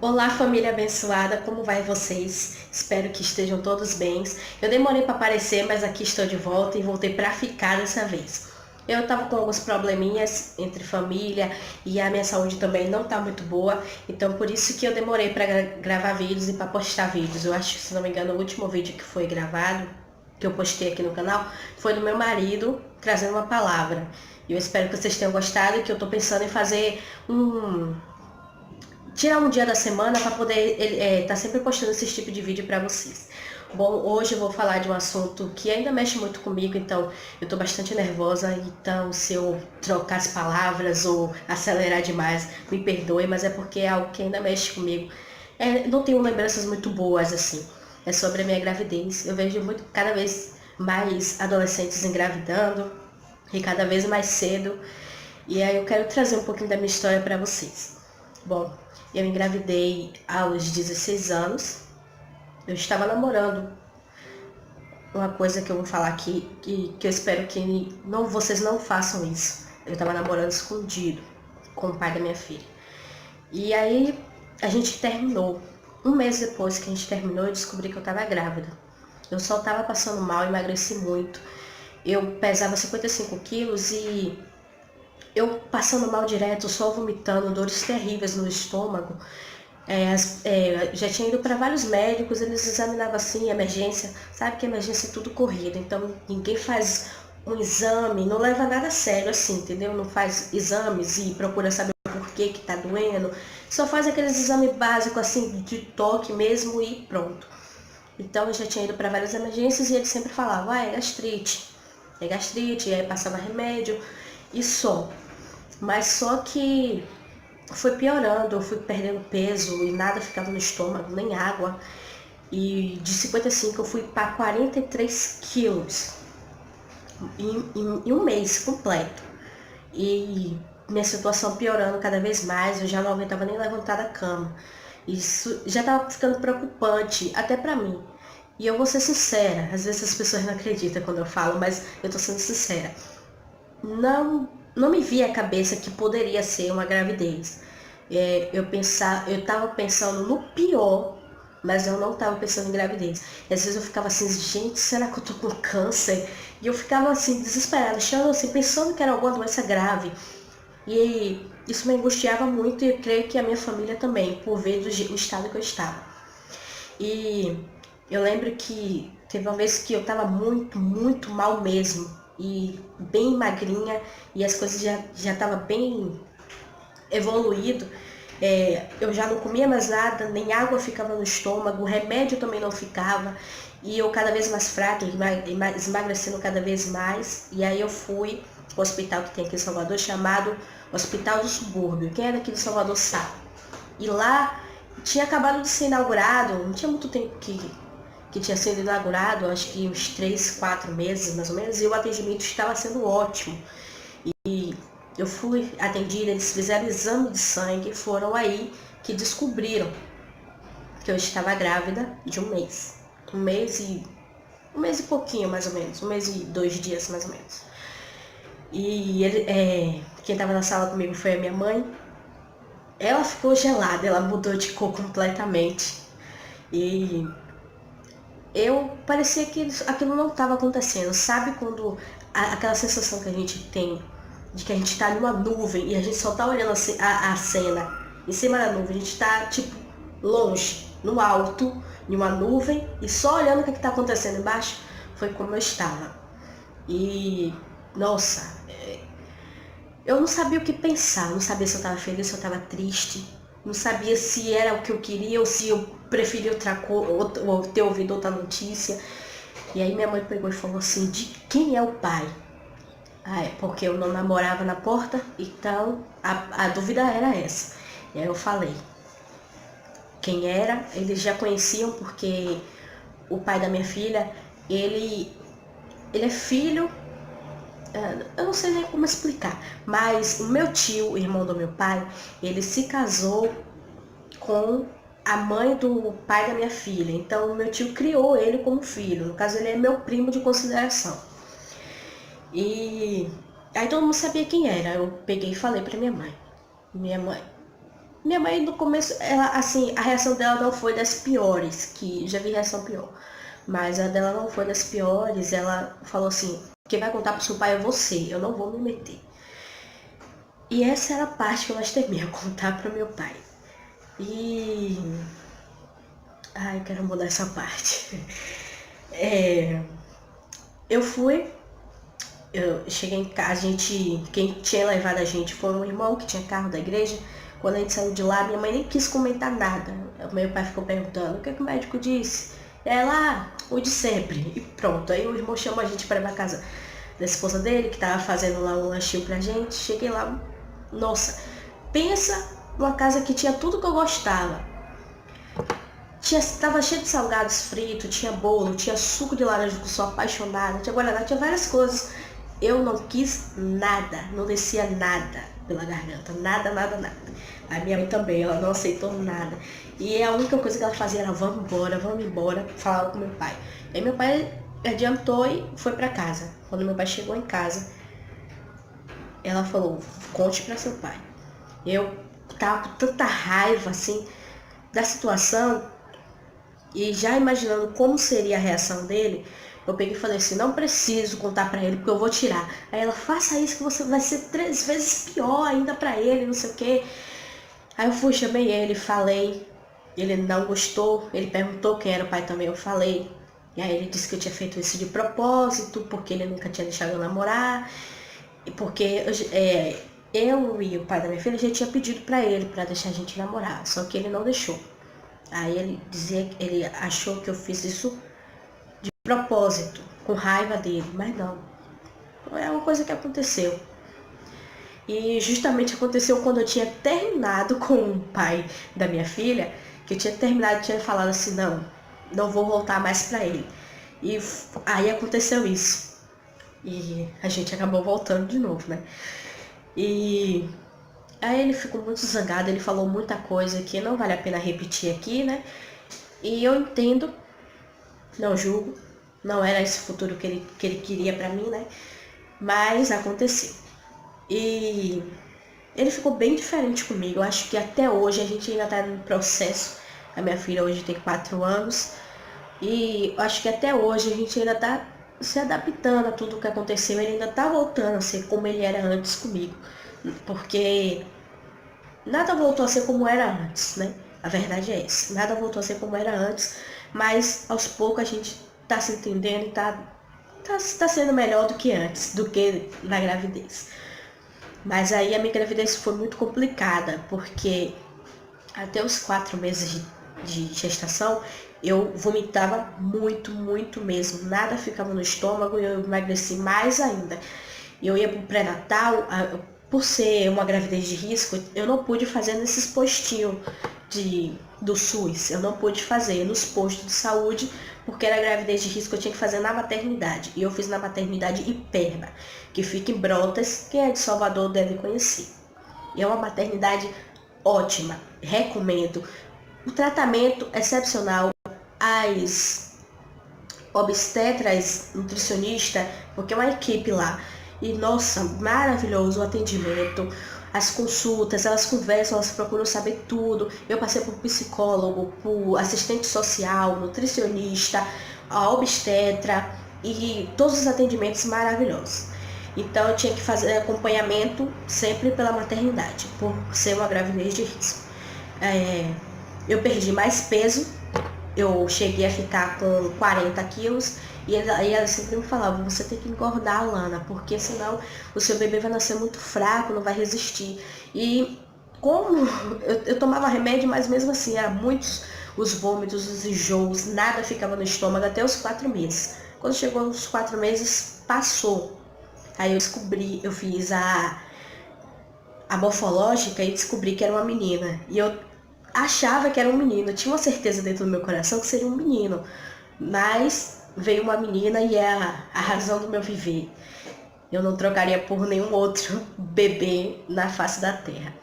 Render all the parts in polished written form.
Olá, família abençoada, como vai vocês? Espero que estejam todos bem. Eu demorei para aparecer, mas aqui estou de volta e voltei para ficar dessa vez. Eu estava com alguns probleminhas entre família e a minha saúde também não está muito boa, então por isso que eu demorei para gravar vídeos e para postar vídeos. Eu acho que, se não me engano, o último vídeo que foi gravado, que eu postei aqui no canal, foi do meu marido trazendo uma palavra. E eu espero que vocês tenham gostado e que eu estou pensando em fazer tirar um dia da semana para poder tá sempre postando esse tipo de vídeo para vocês. Bom, hoje eu vou falar de um assunto que ainda mexe muito comigo, então eu tô bastante nervosa, então se eu trocar as palavras ou acelerar demais, me perdoe, mas é porque é algo que ainda mexe comigo. Não tenho lembranças muito boas assim. É sobre a minha gravidez. Eu vejo muito, cada vez mais adolescentes engravidando e cada vez mais cedo. E aí eu quero trazer um pouquinho da minha história para vocês. Bom, eu engravidei aos 16 anos. Eu estava namorando. Uma coisa que eu vou falar aqui, que eu espero que vocês não façam isso. Eu estava namorando escondido com o pai da minha filha. E aí a gente terminou. Um mês depois que a gente terminou, eu descobri que eu estava grávida. Eu só estava passando mal, emagreci muito. Eu pesava 55 quilos e eu passando mal direto, só vomitando, dores terríveis no estômago. Já tinha ido para vários médicos, eles examinavam assim, emergência, sabe que emergência é tudo corrido, então ninguém faz um exame, não leva nada a sério assim, entendeu? Não faz exames e procura saber por que tá doendo, só faz aqueles exames básicos assim, de toque mesmo e pronto. Então eu já tinha ido para várias emergências e eles sempre falavam, é gastrite, e aí passava remédio e só. Mas só que foi piorando, eu fui perdendo peso e nada ficava no estômago, nem água. E de 55 eu fui para 43 quilos em um mês completo. E minha situação piorando cada vez mais, eu já não aguentava nem levantar da cama. Isso já estava ficando preocupante, até para mim. E eu vou ser sincera, às vezes as pessoas não acreditam quando eu falo, mas eu tô sendo sincera. Não me via a cabeça que poderia ser uma gravidez. Eu estava pensando no pior, mas eu não estava pensando em gravidez. E às vezes eu ficava assim, gente, será que eu tô com câncer? E eu ficava assim, desesperada, achando assim, pensando que era alguma doença grave. E isso me angustiava muito e eu creio que a minha família também, por ver o estado que eu estava. E eu lembro que teve uma vez que eu estava muito, muito mal mesmo. E bem magrinha e as coisas já estavam bem evoluído. Eu já não comia mais nada, nem água ficava no estômago, remédio também não ficava. E eu cada vez mais fraca, emagrecendo cada vez mais. E aí eu fui para o hospital que tem aqui em Salvador, chamado Hospital do Subúrbio. Quem é daqui de Salvador sabe. E lá tinha acabado de ser inaugurado, não tinha muito tempo que tinha sido inaugurado, acho que uns 3, 4 meses mais ou menos, e o atendimento estava sendo ótimo. E eu fui atendida, eles fizeram exame de sangue e foram aí que descobriram que eu estava grávida de um mês. Um mês e pouquinho mais ou menos, um mês e 2 dias mais ou menos. E quem estava na sala comigo foi a minha mãe. Ela ficou gelada, ela mudou de cor completamente. E eu parecia que aquilo não estava acontecendo. Sabe quando aquela sensação que a gente tem de que a gente está numa nuvem e a gente só tá olhando a cena em cima da nuvem, a gente tá tipo longe, no alto, em uma nuvem e só olhando o que está acontecendo embaixo? Foi como eu estava. E nossa, eu não sabia o que pensar, não sabia se eu estava feliz, se eu estava triste, não sabia se era o que eu queria ou se eu preferia outra coisa, ou ter ouvido outra notícia. E aí minha mãe pegou e falou assim, de quem é o pai? É porque eu não namorava na porta, então a dúvida era essa. E aí eu falei, quem era? Eles já conheciam porque o pai da minha filha, ele é filho, eu não sei nem como explicar, mas o meu tio, o irmão do meu pai, ele se casou com a mãe do pai da minha filha. Então o meu tio criou ele como filho. No caso, ele é meu primo de consideração. E aí todo mundo sabia quem era. Eu peguei e falei pra minha mãe. Minha mãe, Minha mãe no começo, ela, assim, a reação dela não foi das piores, que já vi reação pior. Mas a dela não foi das piores, ela falou assim, quem vai contar pro seu pai é você, eu não vou me meter. E essa era a parte que eu mais temia, contar pro meu pai. E... Ai, quero mudar essa parte. Eu fui, eu cheguei em casa, quem tinha levado a gente foi um irmão que tinha carro da igreja. Quando a gente saiu de lá, minha mãe nem quis comentar nada. O meu pai ficou perguntando, o que o médico disse? Ela, o de sempre. E pronto, aí o irmão chamou a gente para ir pra casa da esposa dele, que tava fazendo lá um lanchinho pra gente. Cheguei lá, nossa, pensa numa casa que tinha tudo que eu gostava. Tava cheio de salgados fritos, tinha bolo, tinha suco de laranja que eu sou apaixonada, tinha guaraná, tinha várias coisas. Eu não quis nada, não descia nada pela garganta, nada, nada, nada. A minha mãe também, ela não aceitou nada. E a única coisa que ela fazia era vamos embora, falava com meu pai. Aí meu pai adiantou e foi pra casa. Quando meu pai chegou em casa, ela falou, conte pra seu pai. Eu tava com tanta raiva, assim, da situação, e já imaginando como seria a reação dele, eu peguei e falei assim, não preciso contar pra ele, porque eu vou tirar. Aí ela, faça isso que você vai ser 3 vezes pior ainda pra ele, não sei o quê. Aí eu fui, chamei ele, falei, ele não gostou, ele perguntou quem era o pai também, eu falei. E aí ele disse que eu tinha feito isso de propósito, porque ele nunca tinha deixado eu namorar, e porque eu e o pai da minha filha já tinha pedido pra ele pra deixar a gente namorar, só que ele não deixou. Aí ele dizia que ele achou que eu fiz isso de propósito, com raiva dele, mas não. É uma coisa que aconteceu. E justamente aconteceu quando eu tinha terminado com o pai da minha filha, que eu tinha terminado e tinha falado assim, não vou voltar mais pra ele. E aí aconteceu isso. E a gente acabou voltando de novo, né? E aí ele ficou muito zangado, ele falou muita coisa que não vale a pena repetir aqui, né? E eu entendo, não julgo, não era esse futuro que ele queria pra mim, né? Mas aconteceu. E ele ficou bem diferente comigo. Eu acho que até hoje a gente ainda tá no processo. A minha filha hoje tem 4 anos. E eu acho que até hoje a gente ainda tá se adaptando a tudo que aconteceu. Ele ainda tá voltando a ser como ele era antes comigo. Porque nada voltou a ser como era antes, né? A verdade é essa. Nada voltou a ser como era antes. Mas aos poucos a gente tá se entendendo e tá sendo melhor do que antes, do que na gravidez. Mas aí a minha gravidez foi muito complicada, porque até os 4 meses de gestação, eu vomitava muito, muito mesmo. Nada ficava no estômago e eu emagreci mais ainda. Eu ia pro pré-natal, por ser uma gravidez de risco, eu não pude fazer nesses postinhos do SUS. Eu não pude fazer nos postos de saúde, porque era gravidez de risco, eu tinha que fazer na maternidade. E eu fiz na maternidade Hiperba, que fica em Brotas, quem é de Salvador deve conhecer. E é uma maternidade ótima, recomendo. O tratamento excepcional, as obstetras, nutricionista, porque é uma equipe lá. E nossa, maravilhoso o atendimento, as consultas, elas conversam, elas procuram saber tudo. Eu passei por psicólogo, por assistente social, nutricionista, a obstetra e todos os atendimentos maravilhosos. Então eu tinha que fazer acompanhamento sempre pela maternidade, por ser uma gravidez de risco. Eu perdi mais peso, eu cheguei a ficar com 40 quilos e ela sempre me falava, você tem que engordar, Alana, porque senão o seu bebê vai nascer muito fraco, não vai resistir. E como eu tomava remédio, mas mesmo assim, eram muitos os vômitos, os enjoos, nada ficava no estômago até os 4 meses. Quando chegou os 4 meses, passou. Aí eu descobri, eu fiz a morfológica e descobri que era uma menina. E eu achava que era um menino, eu tinha uma certeza dentro do meu coração que seria um menino. Mas veio uma menina e é a razão do meu viver. Eu não trocaria por nenhum outro bebê na face da terra.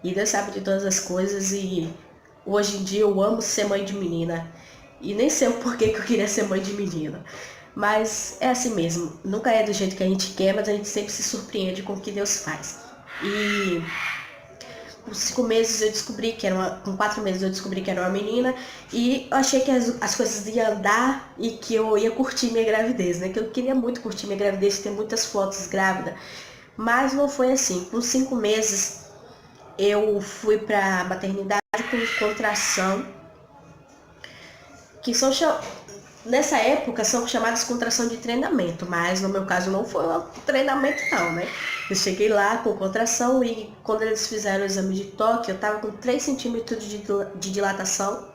E Deus sabe de todas as coisas e hoje em dia eu amo ser mãe de menina. E nem sei o porquê que eu queria ser mãe de menina. Mas é assim mesmo. Nunca é do jeito que a gente quer, mas a gente sempre se surpreende com o que Deus faz. E com 5 meses eu descobri que era com 4 meses eu descobri que era uma menina, e eu achei que as coisas iam andar e que eu ia curtir minha gravidez, né? Que eu queria muito curtir minha gravidez, ter muitas fotos grávida, mas não foi assim. Com 5 meses eu fui pra maternidade com contração, que são nessa época são chamadas contração de treinamento, mas no meu caso não foi um treinamento não, né? Eu cheguei lá com contração e quando eles fizeram o exame de toque, eu tava com 3 centímetros de dilatação.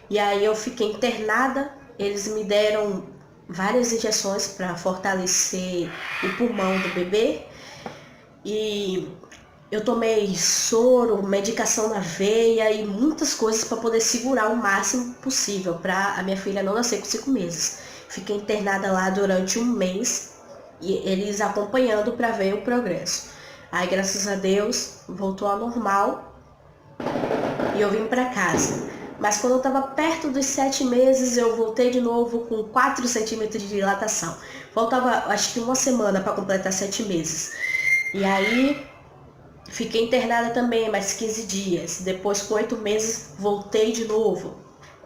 E aí eu fiquei internada, eles me deram várias injeções para fortalecer o pulmão do bebê. E eu tomei soro, medicação na veia e muitas coisas para poder segurar o máximo possível para a minha filha não nascer com 5 meses. Fiquei internada lá durante um mês e eles acompanhando para ver o progresso. Aí, graças a Deus, voltou ao normal e eu vim para casa. Mas quando eu estava perto dos 7 meses, eu voltei de novo com 4 centímetros de dilatação. Faltava acho que uma semana para completar 7 meses. E aí fiquei internada também mais 15 dias. Depois, com 8 meses, voltei de novo,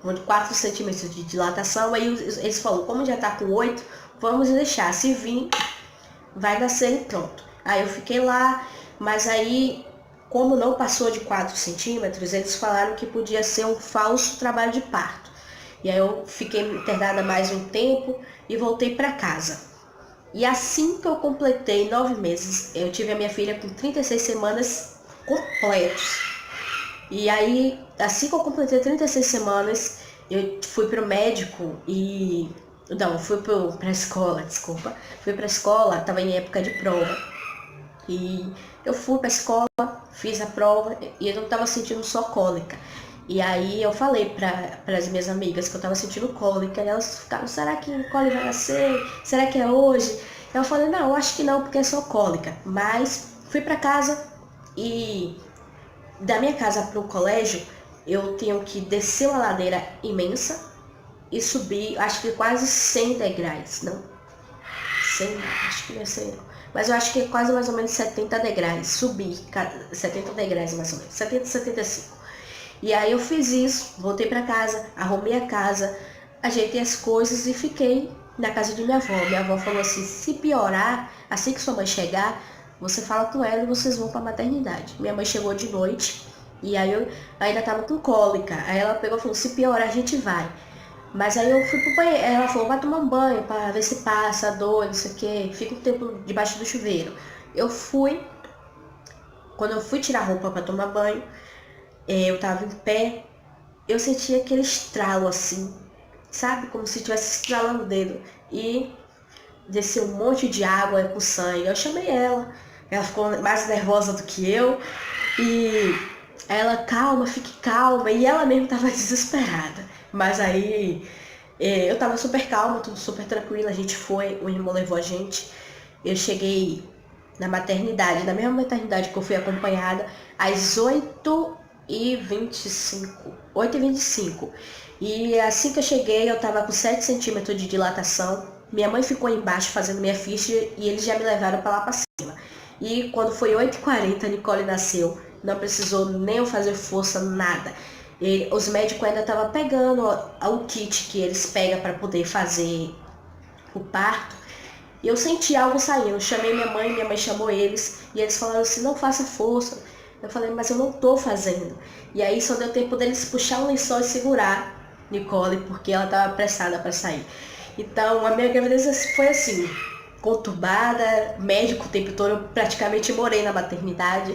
com 4 centímetros de dilatação. Aí eles falaram, como já tá com 8, vamos deixar. Se vir, vai nascer e pronto. Aí eu fiquei lá, mas aí, como não passou de 4 centímetros, eles falaram que podia ser um falso trabalho de parto. E aí eu fiquei internada mais um tempo e voltei para casa. E assim que eu completei 9 meses, eu tive a minha filha com 36 semanas completos. E aí, assim que eu completei 36 semanas, eu fui pro médico e... Não, fui pra escola, desculpa. Fui pra escola, tava em época de prova. E eu fui pra escola, fiz a prova e eu tava sentindo só cólica. E aí eu falei para as minhas amigas que eu tava sentindo cólica, e elas ficaram, será que cólica vai nascer? Será que é hoje? Eu falei, não, eu acho que não, porque é só cólica. Mas fui para casa e da minha casa pro colégio, eu tenho que descer uma ladeira imensa e subir, acho que quase 100 degraus, não? 100, acho que não é 100 não. Mas eu acho que é quase mais ou menos 70 degraus, subir 70 degraus mais ou menos, 70, 75. E aí eu fiz isso, voltei para casa, arrumei a casa, ajeitei as coisas e fiquei na casa de minha avó. Minha avó falou assim, se piorar, assim que sua mãe chegar, você fala com ela e vocês vão para a maternidade. Minha mãe chegou de noite e aí eu ainda tava com cólica. Aí ela pegou e falou, se piorar a gente vai. Mas aí eu fui pro banheiro, ela falou, vai tomar um banho para ver se passa a dor, não sei o que, fica um tempo debaixo do chuveiro. Eu fui, quando eu fui tirar a roupa para tomar banho, eu tava em pé, eu senti aquele estralo assim, sabe? Como se estivesse estralando o dedo. E desceu um monte de água com sangue. Eu chamei ela ficou mais nervosa do que eu. E ela, calma, fique calma. E ela mesmo tava desesperada. Mas aí eu tava super calma, tudo super tranquila. A gente foi, o irmão levou a gente. Eu cheguei na maternidade, na mesma maternidade que eu fui acompanhada, às 8h25. 8h25. E assim que eu cheguei, eu tava com 7 centímetros de dilatação. Minha mãe ficou embaixo fazendo minha ficha e eles já me levaram para lá para cima. E quando foi 8h40, a Nicole nasceu. Não precisou nem eu fazer força, nada. Os médicos ainda estavam pegando o kit que eles pegam para poder fazer o parto. E eu senti algo saindo. Chamei minha mãe chamou eles. E eles falaram assim, não faça força. Eu falei, mas eu não tô fazendo. E aí só deu tempo deles puxar um lençol e segurar Nicole, porque ela estava apressada para sair. Então a minha gravidez foi assim, conturbada, médico o tempo todo, eu praticamente morei na maternidade,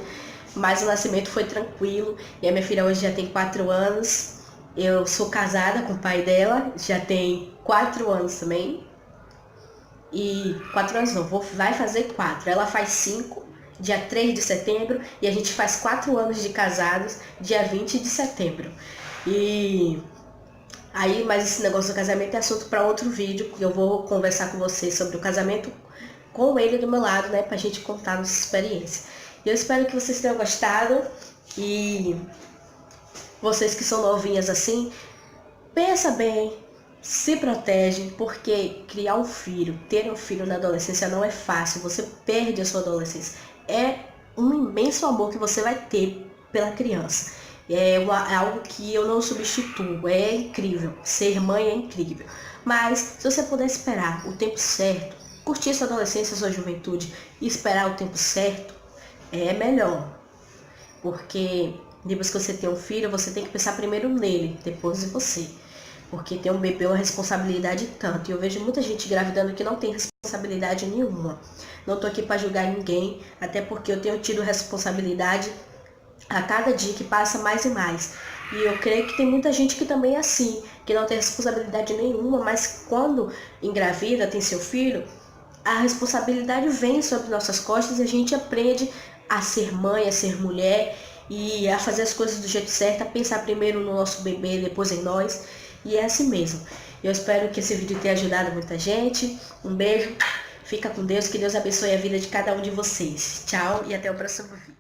mas o nascimento foi tranquilo. E a minha filha hoje já tem 4 anos. Eu sou casada com o pai dela, já tem 4 anos também. E 4 anos não, vai fazer 4. Ela faz 5, dia 3 de setembro, e a gente faz 4 anos de casados, dia 20 de setembro. E aí, mas esse negócio do casamento é assunto para outro vídeo, porque eu vou conversar com vocês sobre o casamento com ele do meu lado, né, pra gente contar nossa experiência. E eu espero que vocês tenham gostado, e vocês que são novinhas assim, pensa bem, se protege, porque criar um filho, ter um filho na adolescência não é fácil, você perde a sua adolescência. É um imenso amor que você vai ter pela criança. É algo que eu não substituo, é incrível, ser mãe é incrível. Mas se você puder esperar o tempo certo, curtir sua adolescência, sua juventude e esperar o tempo certo, é melhor. Porque depois que você tem um filho, você tem que pensar primeiro nele, depois em você. Porque ter um bebê é uma responsabilidade tanto. E eu vejo muita gente engravidando que não tem responsabilidade nenhuma. Não tô aqui para julgar ninguém, até porque eu tenho tido responsabilidade a cada dia que passa mais e mais. E eu creio que tem muita gente que também é assim, que não tem responsabilidade nenhuma, mas quando engravida, tem seu filho, a responsabilidade vem sobre nossas costas e a gente aprende a ser mãe, a ser mulher e a fazer as coisas do jeito certo, a pensar primeiro no nosso bebê, depois em nós. E é assim mesmo. Eu espero que esse vídeo tenha ajudado muita gente. Um beijo, fica com Deus, que Deus abençoe a vida de cada um de vocês. Tchau e até o próximo vídeo.